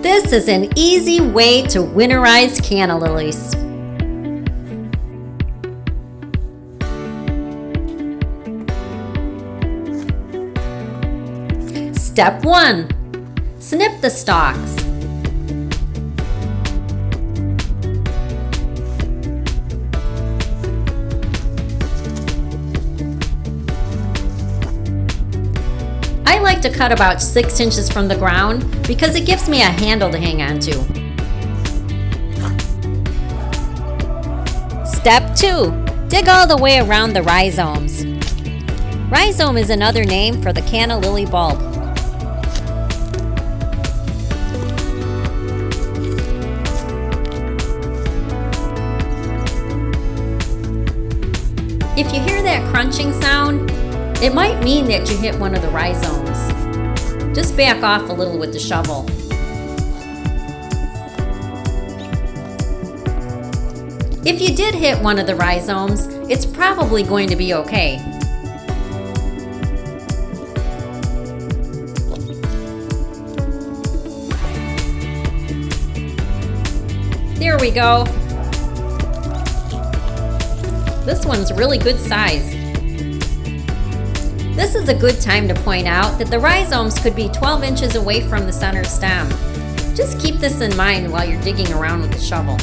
This is an easy way to winterize canna lilies. Step 1. Snip the stalks. I like to cut about 6 inches from the ground because it gives me a handle to hang on to. Step 2. Dig all the way around the rhizomes. Rhizome is another name for the canna lily bulb. If you hear that crunching sound, it might mean that you hit one of the rhizomes. Just back off a little with the shovel. If you did hit one of the rhizomes, it's probably going to be okay. There we go. This one's really good size. This is a good time to point out that the rhizomes could be 12 inches away from the center stem. Just keep this in mind while you're digging around with the shovel.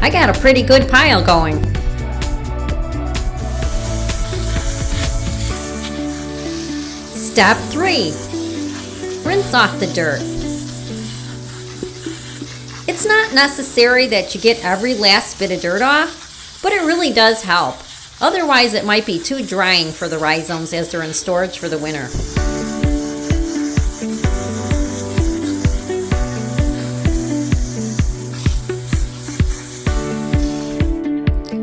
I got a pretty good pile going. Step 3. Rinse off the dirt. It's not necessary that you get every last bit of dirt off, but it really does help. Otherwise, it might be too drying for the rhizomes as they're in storage for the winter.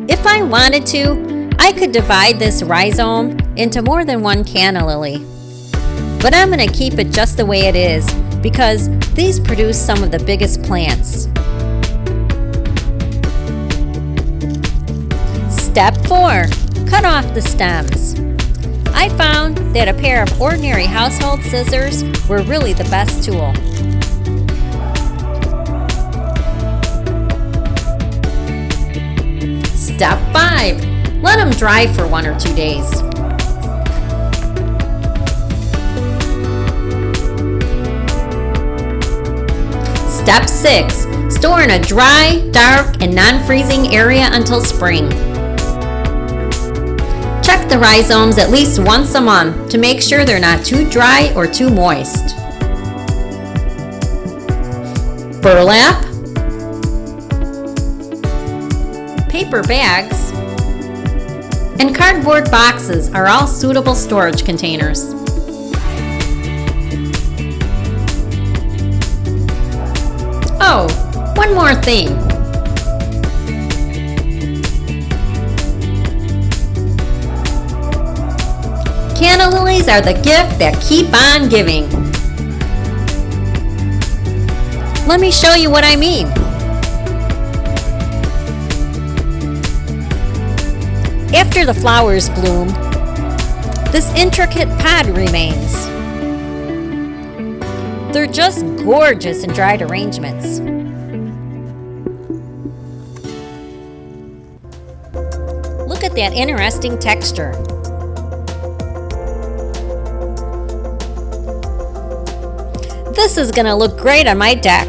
If I wanted to, I could divide this rhizome into more than one canna lily. But I'm going to keep it just the way it is because these produce some of the biggest plants. Step 4. Cut off the stems. I found that a pair of ordinary household scissors were really the best tool. Step 5. Let them dry for 1 or 2 days. Step 6. Store in a dry, dark, and non-freezing area until spring. Check the rhizomes at least once a month to make sure they're not too dry or too moist. Burlap, paper bags, and cardboard boxes are all suitable storage containers. Oh, one more thing. Canna lilies are the gift that keep on giving. Let me show you what I mean. After the flowers bloom, this intricate pod remains. They're just gorgeous in dried arrangements. Look at that interesting texture. This is going to look great on my deck.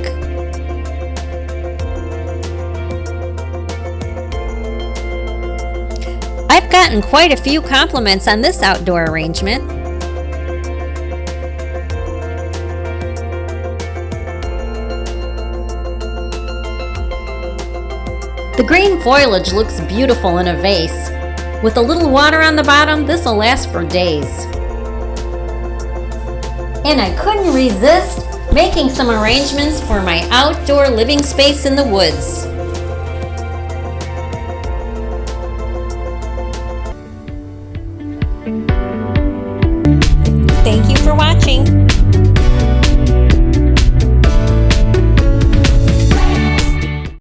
I've gotten quite a few compliments on this outdoor arrangement. The green foliage looks beautiful in a vase. With a little water on the bottom, this will last for days. And I couldn't resist making some arrangements for my outdoor living space in the woods.